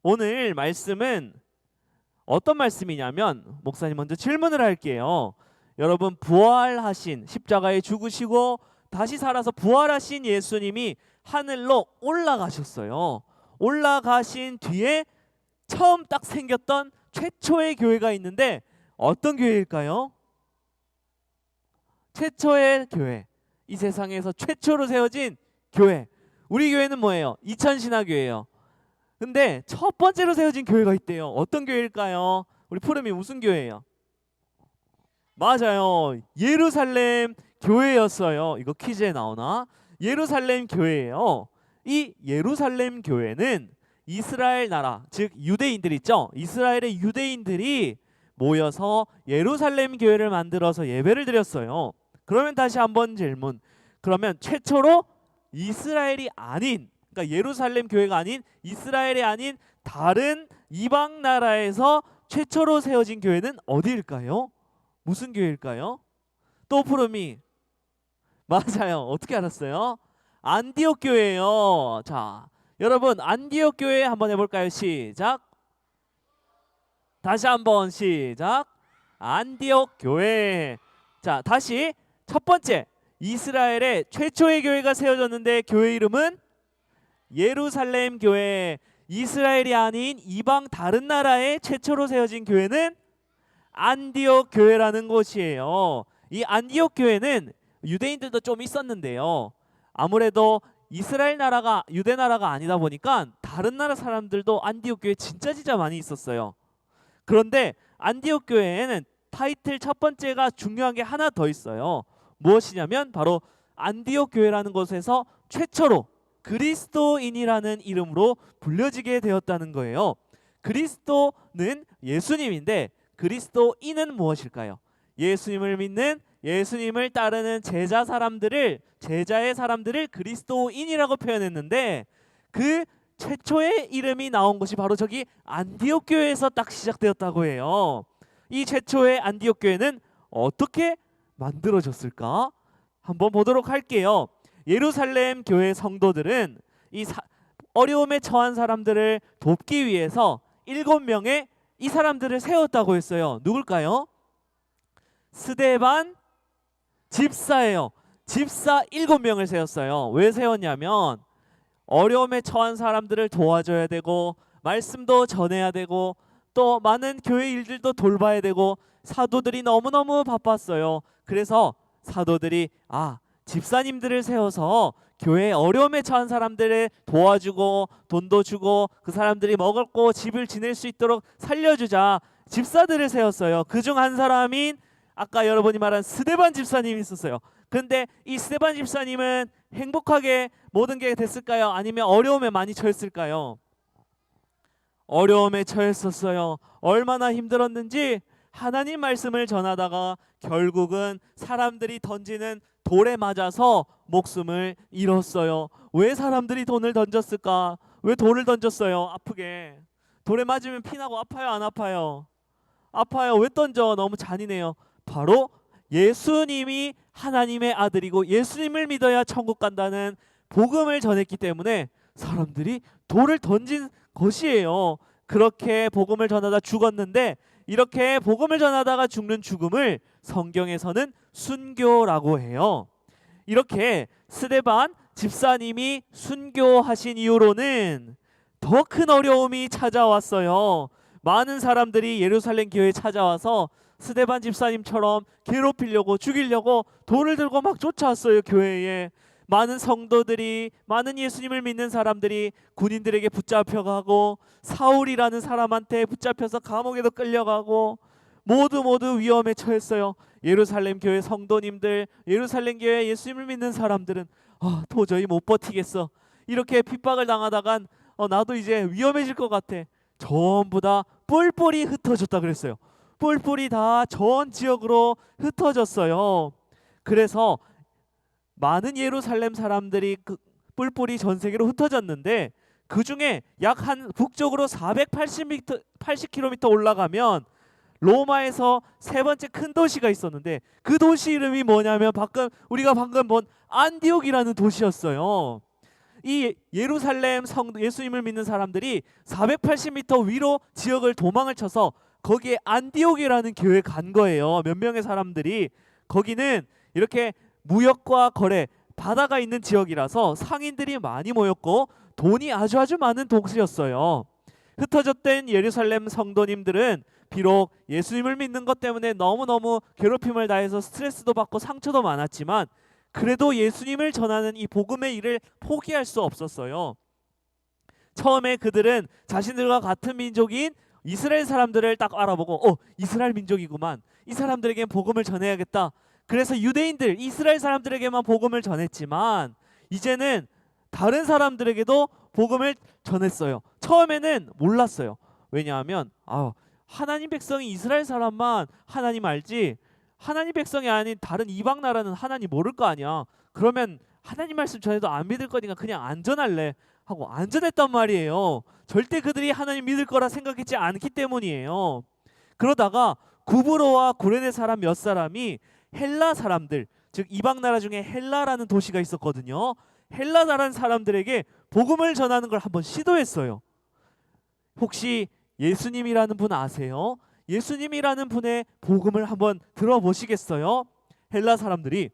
오늘 말씀은 어떤 말씀이냐면, 목사님 먼저 질문을 할게요. 여러분, 부활하신, 십자가에 죽으시고 다시 살아서 부활하신 예수님이 하늘로 올라가셨어요. 올라가신 뒤에 처음 딱 생겼던 최초의 교회가 있는데 어떤 교회일까요? 최초의 교회, 이 세상에서 최초로 세워진 교회. 우리 교회는 뭐예요? 이천신화교회예요. 근데 첫 번째로 세워진 교회가 있대요. 어떤 교회일까요? 우리 푸름이 무슨 교회예요? 맞아요. 예루살렘 교회였어요. 이거 퀴즈에 나오나? 예루살렘 교회예요. 이 예루살렘 교회는 이스라엘 나라, 즉 유대인들 있죠? 이스라엘의 유대인들이 모여서 예루살렘 교회를 만들어서 예배를 드렸어요. 그러면 다시 한번 질문. 그러면 최초로 이스라엘이 아닌, 그러니까 예루살렘 교회가 아닌, 이스라엘이 아닌 다른 이방 나라에서 최초로 세워진 교회는 어디일까요? 무슨 교회일까요? 또 푸름이. 맞아요. 어떻게 알았어요? 안디옥 교회예요. 자, 여러분, 안디옥 교회 한번 해볼까요? 시작. 다시 한번 시작. 안디옥 교회. 자, 다시 첫 번째, 이스라엘의 최초의 교회가 세워졌는데 교회 이름은 예루살렘 교회. 이스라엘이 아닌 이방 다른 나라에 최초로 세워진 교회는 안디옥 교회라는 곳이에요. 이 안디옥 교회는 유대인들도 좀 있었는데요. 아무래도 이스라엘 나라가 유대 나라가 아니다 보니까 다른 나라 사람들도 안디옥 교회 진짜 많이 있었어요. 그런데 안디옥 교회에는 타이틀 첫 번째가 중요한 게 하나 더 있어요. 무엇이냐면 바로 안디옥 교회라는 곳에서 최초로 그리스도인이라는 이름으로 불려지게 되었다는 거예요. 그리스도는 예수님인데 그리스도인은 무엇일까요? 예수님을 믿는, 예수님을 따르는 제자의 사람들을 그리스도인이라고 표현했는데, 그 최초의 이름이 나온 것이 바로 저기 안디옥 교회에서 딱 시작되었다고 해요. 이 최초의 안디옥 교회는 어떻게 만들어졌을까? 한번 보도록 할게요. 예루살렘 교회 성도들은 어려움에 처한 사람들을 돕기 위해서 7명의 이 사람들을 세웠다고 했어요. 누굴까요? 스데반 집사예요. 집사 7명을 세웠어요. 왜 세웠냐면 어려움에 처한 사람들을 도와줘야 되고, 말씀도 전해야 되고, 또 많은 교회 일들도 돌봐야 되고, 사도들이 너무너무 바빴어요. 그래서 사도들이 집사님들을 세워서 교회에 어려움에 처한 사람들을 도와주고 돈도 주고 그 사람들이 먹고 집을 지낼 수 있도록 살려주자. 집사들을 세웠어요. 그중 한 사람인 아까 여러분이 말한 스데반 집사님이 있었어요. 근데 이 스데반 집사님은 행복하게 모든 게 됐을까요? 아니면 어려움에 많이 처했을까요? 어려움에 처했었어요. 얼마나 힘들었는지 하나님 말씀을 전하다가 결국은 사람들이 던지는 돌에 맞아서 목숨을 잃었어요. 왜 사람들이 돈을 던졌을까? 왜 돌을 던졌어요? 아프게. 돌에 맞으면 피나고 아파요, 안 아파요? 아파요. 왜 던져? 너무 잔인해요. 바로 예수님이 하나님의 아들이고 예수님을 믿어야 천국 간다는 복음을 전했기 때문에 사람들이 돌을 던진 것이에요. 그렇게 복음을 전하다 죽었는데, 이렇게 복음을 전하다가 죽는 죽음을 성경에서는 순교라고 해요. 이렇게 스데반 집사님이 순교하신 이후로는 더 큰 어려움이 찾아왔어요. 많은 사람들이 예루살렘 교회에 찾아와서 스데반 집사님처럼 괴롭히려고 죽이려고 돌을 들고 막 쫓아왔어요. 교회에 많은 성도들이, 많은 예수님을 믿는 사람들이 군인들에게 붙잡혀가고, 사울이라는 사람한테 붙잡혀서 감옥에도 끌려가고, 모두 위험에 처했어요. 예루살렘 교회 성도님들, 예루살렘 교회 예수님을 믿는 사람들은 도저히 못 버티겠어. 이렇게 핍박을 당하다간 나도 이제 위험해질 것 같아. 전부 다 뿔뿔이 흩어졌다 그랬어요. 뿔뿔이 다 전 지역으로 흩어졌어요. 그래서 많은 예루살렘 사람들이 뿔뿔이 전 세계로 흩어졌는데, 그 중에 약 한 북쪽으로 480km 올라가면 로마에서 세 번째 큰 도시가 있었는데, 그 도시 이름이 뭐냐면 우리가 방금 본 안디옥이라는 도시였어요. 이 예루살렘 예수님을 믿는 사람들이 480m 위로 지역을 도망을 쳐서 거기에 안디옥이라는 교회에 간 거예요. 몇 명의 사람들이. 거기는 이렇게 무역과 거래, 바다가 있는 지역이라서 상인들이 많이 모였고 돈이 아주 많은 도시였어요. 흩어졌던 예루살렘 성도님들은 비록 예수님을 믿는 것 때문에 너무너무 괴롭힘을 당해서 스트레스도 받고 상처도 많았지만 그래도 예수님을 전하는 이 복음의 일을 포기할 수 없었어요. 처음에 그들은 자신들과 같은 민족인 이스라엘 사람들을 딱 알아보고 이스라엘 민족이구만. 이 사람들에겐 복음을 전해야겠다. 그래서 유대인들, 이스라엘 사람들에게만 복음을 전했지만 이제는 다른 사람들에게도 복음을 전했어요. 처음에는 몰랐어요. 왜냐하면 하나님 백성이 이스라엘 사람만 하나님 알지 하나님 백성이 아닌 다른 이방 나라는 하나님 모를 거 아니야. 그러면 하나님 말씀 전해도 안 믿을 거니까 그냥 안 전할래 하고 안 전했단 말이에요. 절대 그들이 하나님 믿을 거라 생각했지 않기 때문이에요. 그러다가 구브로와 구레네 사람 몇 사람이 헬라 사람들, 즉 이방 나라 중에 헬라라는 도시가 있었거든요. 헬라라는 사람들에게 복음을 전하는 걸 한번 시도했어요. 혹시 예수님이라는 분 아세요? 예수님이라는 분의 복음을 한번 들어보시겠어요? 헬라 사람들이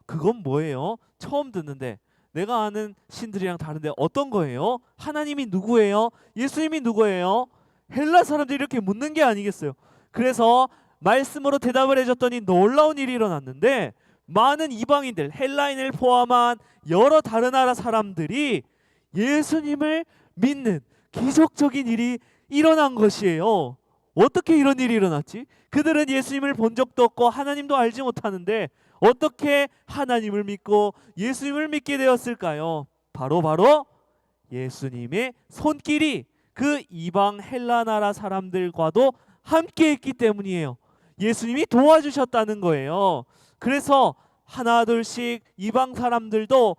그건 뭐예요? 처음 듣는데 내가 아는 신들이랑 다른데 어떤 거예요? 하나님이 누구예요? 예수님이 누구예요? 헬라 사람들이 이렇게 묻는 게 아니겠어요. 그래서 말씀으로 대답을 해줬더니 놀라운 일이 일어났는데 많은 이방인들, 헬라인을 포함한 여러 다른 나라 사람들이 예수님을 믿는 기적적인 일이 일어난 것이에요. 어떻게 이런 일이 일어났지? 그들은 예수님을 본 적도 없고 하나님도 알지 못하는데 어떻게 하나님을 믿고 예수님을 믿게 되었을까요? 바로 예수님의 손길이 그 이방 헬라 나라 사람들과도 함께 했기 때문이에요. 예수님이 도와주셨다는 거예요. 그래서 하나 둘씩 이방 사람들도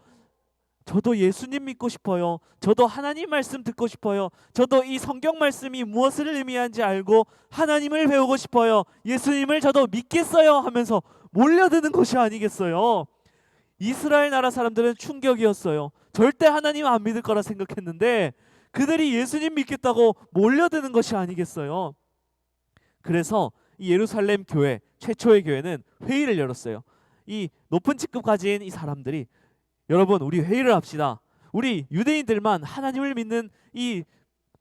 저도 예수님 믿고 싶어요. 저도 하나님 말씀 듣고 싶어요. 저도 이 성경 말씀이 무엇을 의미하는지 알고 하나님을 배우고 싶어요. 예수님을 저도 믿겠어요 하면서 몰려드는 것이 아니겠어요. 이스라엘 나라 사람들은 충격이었어요. 절대 하나님 안 믿을 거라 생각했는데 그들이 예수님 믿겠다고 몰려드는 것이 아니겠어요. 그래서 이 예루살렘 교회, 최초의 교회는 회의를 열었어요. 이 높은 직급 가진 이 사람들이 여러분 우리 회의를 합시다. 우리 유대인들만 하나님을 믿는 이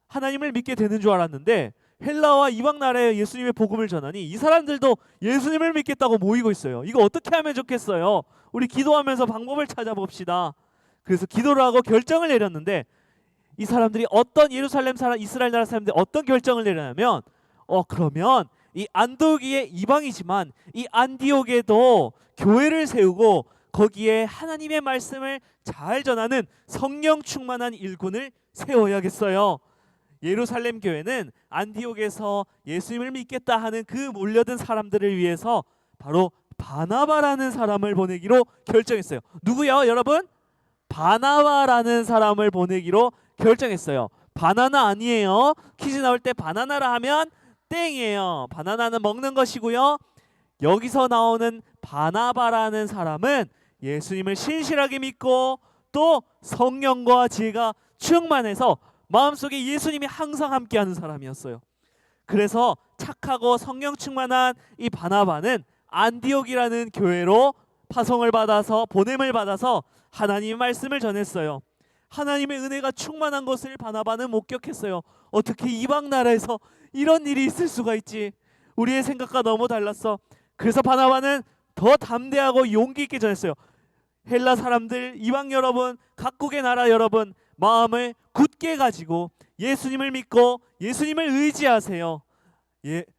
하나님을 믿게 되는 줄 알았는데 헬라와 이방 나라에 예수님의 복음을 전하니 이 사람들도 예수님을 믿겠다고 모이고 있어요. 이거 어떻게 하면 좋겠어요? 우리 기도하면서 방법을 찾아봅시다. 그래서 기도를 하고 결정을 내렸는데 이 사람들이 예루살렘 사람, 이스라엘 나라 사람들이 어떤 결정을 내렸냐면 그러면 이 안디옥이 이방이지만 이 안디옥에도 교회를 세우고 거기에 하나님의 말씀을 잘 전하는 성령 충만한 일꾼을 세워야겠어요. 예루살렘 교회는 안디옥에서 예수님을 믿겠다 하는 그 몰려든 사람들을 위해서 바로 바나바라는 사람을 보내기로 결정했어요. 누구요, 여러분? 바나바라는 사람을 보내기로 결정했어요. 바나나 아니에요. 퀴즈 나올 때 바나나라 하면 땡이에요. 바나나는 먹는 것이고요. 여기서 나오는 바나바라는 사람은 예수님을 신실하게 믿고 또 성령과 지혜가 충만해서 마음속에 예수님이 항상 함께하는 사람이었어요. 그래서 착하고 성령 충만한 이 바나바는 안디옥이라는 교회로 파송을 받아서 보냄을 받아서 하나님의 말씀을 전했어요. 하나님의 은혜가 충만한 것을 바나바는 목격했어요. 어떻게 이방 나라에서 이런 일이 있을 수가 있지? 우리의 생각과 너무 달랐어. 그래서 바나바는 더 담대하고 용기 있게 전했어요. 헬라 사람들, 이방 여러분, 각국의 나라 여러분, 마음을 굳게 가지고 예수님을 믿고 예수님을 의지하세요.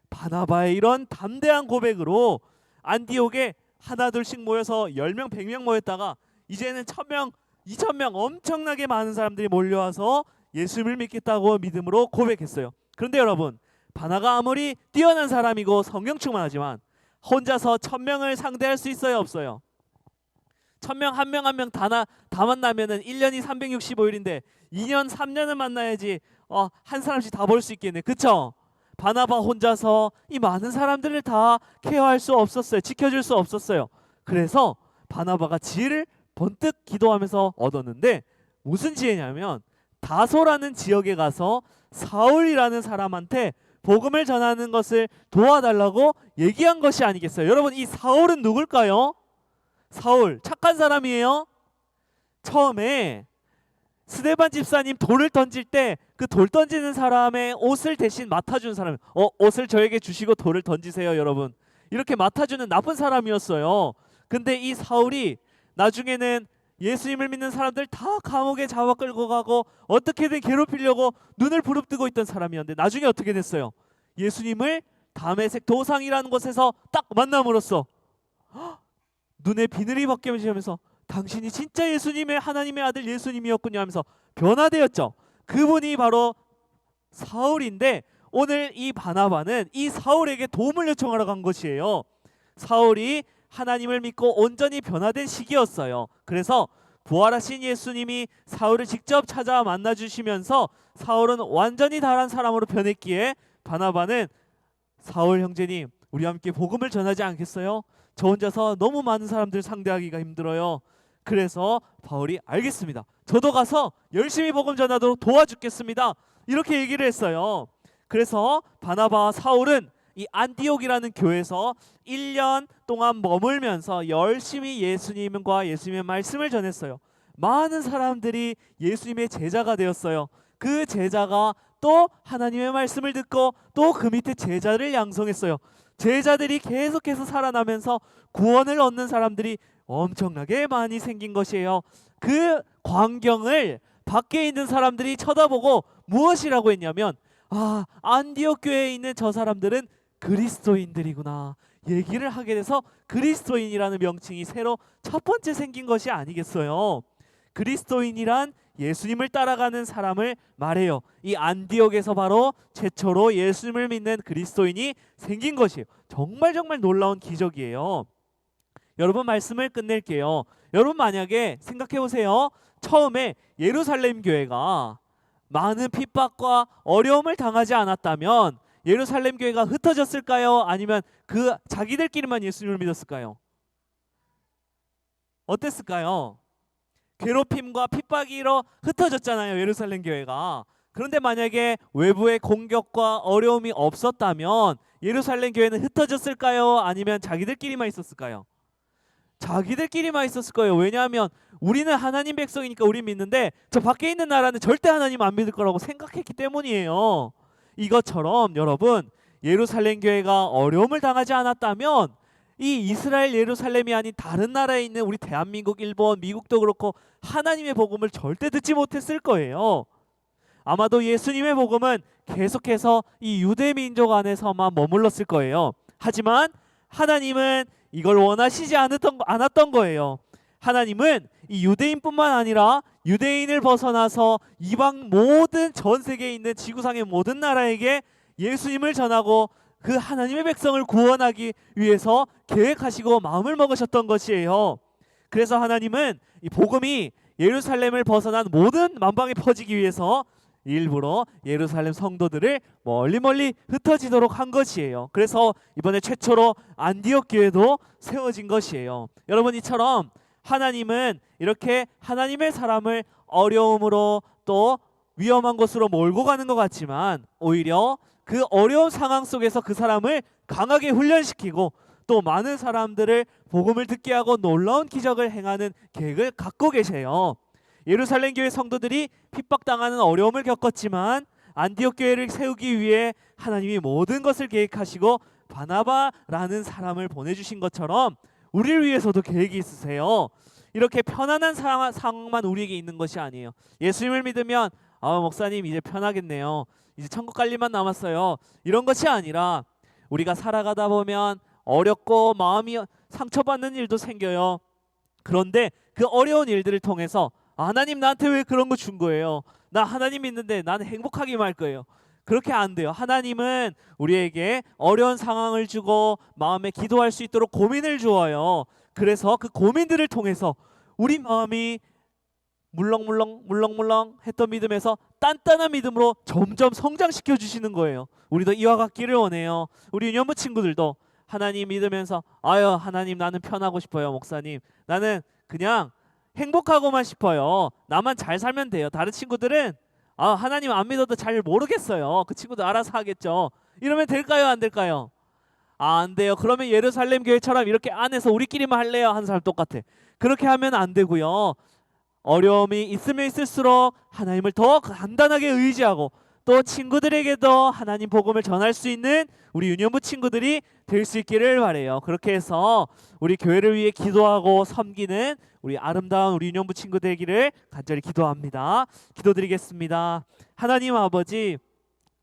바나바의 이런 담대한 고백으로 안디옥에 하나 둘씩 모여서 10명, 100명 모였다가 이제는 1000명, 2000명 엄청나게 많은 사람들이 몰려와서 예수님을 믿겠다고 믿음으로 고백했어요. 그런데 여러분, 바나가 아무리 뛰어난 사람이고 성령 충만하지만 혼자서 1000명을 상대할 수 있어요, 없어요? 1000명 한 명 한 명 다 만나면은 1년이 365일인데 2년 3년을 만나야지 한 사람씩 다 볼 수 있겠네. 그쵸? 바나바 혼자서 이 많은 사람들을 다 케어할 수 없었어요. 지켜줄 수 없었어요. 그래서 바나바가 지혜를 번뜩 기도하면서 얻었는데 무슨 지혜냐면 다소라는 지역에 가서 사울이라는 사람한테 복음을 전하는 것을 도와달라고 얘기한 것이 아니겠어요? 여러분, 이 사울은 누굴까요? 사울 착한 사람이에요. 처음에 스데반 집사님 돌을 던질 때 그 돌 던지는 사람의 옷을 대신 맡아준 사람, 옷을 저에게 주시고 돌을 던지세요 여러분, 이렇게 맡아주는 나쁜 사람이었어요. 근데 이 사울이 나중에는 예수님을 믿는 사람들 다 감옥에 잡아 끌고 가고 어떻게든 괴롭히려고 눈을 부릅뜨고 있던 사람이었는데 나중에 어떻게 됐어요? 예수님을 다메섹 도상이라는 곳에서 딱 만남으로써 눈에 비늘이 벗겨지면서 당신이 진짜 예수님의 하나님의 아들 예수님이었군요 하면서 변화되었죠. 그분이 바로 사울인데 오늘 이 바나바는 이 사울에게 도움을 요청하러 간 것이에요. 사울이 하나님을 믿고 온전히 변화된 시기였어요. 그래서 부활하신 예수님이 사울을 직접 찾아 만나주시면서 사울은 완전히 다른 사람으로 변했기에 바나바는 사울 형제님, 우리와 함께 복음을 전하지 않겠어요? 저 혼자서 너무 많은 사람들 상대하기가 힘들어요. 그래서 바울이 알겠습니다, 저도 가서 열심히 복음 전하도록 도와주겠습니다, 이렇게 얘기를 했어요. 그래서 바나바와 사울은 이 안디옥이라는 교회에서 1년 동안 머물면서 열심히 예수님과 예수님의 말씀을 전했어요. 많은 사람들이 예수님의 제자가 되었어요. 그 제자가 또 하나님의 말씀을 듣고 또 그 밑에 제자를 양성했어요. 제자들이 계속해서 살아나면서 구원을 얻는 사람들이 엄청나게 많이 생긴 것이에요. 그 광경을 밖에 있는 사람들이 쳐다보고 무엇이라고 했냐면, 안디옥 교회에 있는 저 사람들은 그리스도인들이구나 얘기를 하게 돼서 그리스도인이라는 명칭이 새로 첫 번째 생긴 것이 아니겠어요. 그리스도인이란 예수님을 따라가는 사람을 말해요. 이 안디옥에서 바로 최초로 예수님을 믿는 그리스도인이 생긴 것이에요. 정말 놀라운 기적이에요. 여러분, 말씀을 끝낼게요. 여러분, 만약에 생각해 보세요. 처음에 예루살렘 교회가 많은 핍박과 어려움을 당하지 않았다면 예루살렘 교회가 흩어졌을까요? 아니면 그 자기들끼리만 예수님을 믿었을까요? 어땠을까요? 괴롭힘과 핍박이로 흩어졌잖아요, 예루살렘 교회가. 그런데 만약에 외부의 공격과 어려움이 없었다면 예루살렘 교회는 흩어졌을까요? 아니면 자기들끼리만 있었을까요? 자기들끼리만 있었을 거예요. 왜냐하면 우리는 하나님 백성이니까 우리 믿는데 저 밖에 있는 나라는 절대 하나님 안 믿을 거라고 생각했기 때문이에요. 이것처럼 여러분, 예루살렘 교회가 어려움을 당하지 않았다면 이 이스라엘 예루살렘이 아닌 다른 나라에 있는 우리 대한민국, 일본, 미국도 그렇고 하나님의 복음을 절대 듣지 못했을 거예요. 아마도 예수님의 복음은 계속해서 이 유대 민족 안에서만 머물렀을 거예요. 하지만 하나님은 이걸 원하시지 않았던 거예요. 하나님은 이 유대인뿐만 아니라 유대인을 벗어나서 이방 모든 전 세계에 있는 지구상의 모든 나라에게 예수님을 전하고 그 하나님의 백성을 구원하기 위해서 계획하시고 마음을 먹으셨던 것이에요. 그래서 하나님은 이 복음이 예루살렘을 벗어난 모든 만방에 퍼지기 위해서 일부러 예루살렘 성도들을 멀리 흩어지도록 한 것이에요. 그래서 이번에 최초로 안디옥 교회도 세워진 것이에요. 여러분, 이처럼 하나님은 이렇게 하나님의 사람을 어려움으로 또 위험한 곳으로 몰고 가는 것 같지만 오히려 그 어려운 상황 속에서 그 사람을 강하게 훈련시키고 또 많은 사람들을 복음을 듣게 하고 놀라운 기적을 행하는 계획을 갖고 계세요. 예루살렘 교회 성도들이 핍박당하는 어려움을 겪었지만 안디옥 교회를 세우기 위해 하나님이 모든 것을 계획하시고 바나바라는 사람을 보내주신 것처럼 우리를 위해서도 계획이 있으세요. 이렇게 편안한 상황만 우리에게 있는 것이 아니에요. 예수님을 믿으면 목사님 이제 편하겠네요, 이제 천국 갈 일만 남았어요, 이런 것이 아니라 우리가 살아가다 보면 어렵고 마음이 상처받는 일도 생겨요. 그런데 그 어려운 일들을 통해서 하나님 나한테 왜 그런 거 준 거예요? 나 하나님 믿는데 나는 행복하기만 할 거예요. 그렇게 안 돼요. 하나님은 우리에게 어려운 상황을 주고 마음에 기도할 수 있도록 고민을 주어요. 그래서 그 고민들을 통해서 우리 마음이 물렁물렁 했던 믿음에서 단단한 믿음으로 점점 성장시켜 주시는 거예요. 우리도 이와 같기를 원해요. 우리 유년부 친구들도 하나님 믿으면서 하나님 나는 편하고 싶어요. 목사님 나는 그냥 행복하고만 싶어요. 나만 잘 살면 돼요. 다른 친구들은 하나님 안 믿어도 잘 모르겠어요. 그 친구들 알아서 하겠죠. 이러면 될까요? 안 될까요? 안 돼요. 그러면 예루살렘 교회처럼 이렇게 안에서 우리끼리만 할래요? 한 사람 똑같아. 그렇게 하면 안 되고요. 어려움이 있으면 있을수록 하나님을 더 간단하게 의지하고 또 친구들에게도 하나님 복음을 전할 수 있는 우리 유년부 친구들이 될 수 있기를 바래요. 그렇게 해서 우리 교회를 위해 기도하고 섬기는 우리 아름다운 우리 유년부 친구 되기를 간절히 기도합니다. 기도드리겠습니다. 하나님 아버지,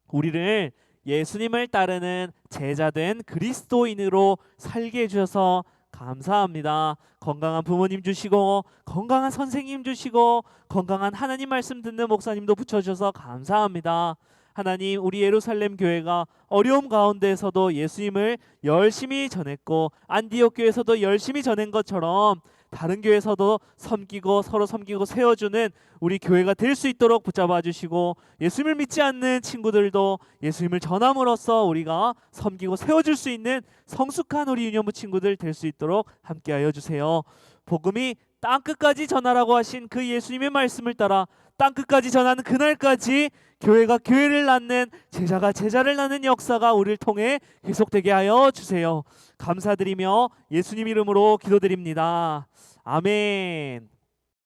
우리를 예수님을 따르는 제자된 그리스도인으로 살게 해주셔서 감사합니다. 건강한 부모님 주시고 건강한 선생님 주시고 건강한 하나님 말씀 듣는 목사님도 붙여주셔서 감사합니다. 하나님, 우리 예루살렘 교회가 어려움 가운데에서도 예수님을 열심히 전했고 안디옥 교회에서도 열심히 전한 것처럼 다른 교회에서도 섬기고 서로 섬기고 세워주는 우리 교회가 될 수 있도록 붙잡아 주시고 예수님을 믿지 않는 친구들도 예수님을 전함으로써 우리가 섬기고 세워줄 수 있는 성숙한 우리 유년부 친구들 될 수 있도록 함께하여 주세요. 복음이 땅끝까지 전하라고 하신 그 예수님의 말씀을 따라 땅끝까지 전하는 그날까지 교회가 교회를 낳는, 제자가 제자를 낳는 역사가 우리를 통해 계속되게 하여 주세요. 감사드리며 예수님 이름으로 기도드립니다. 아멘.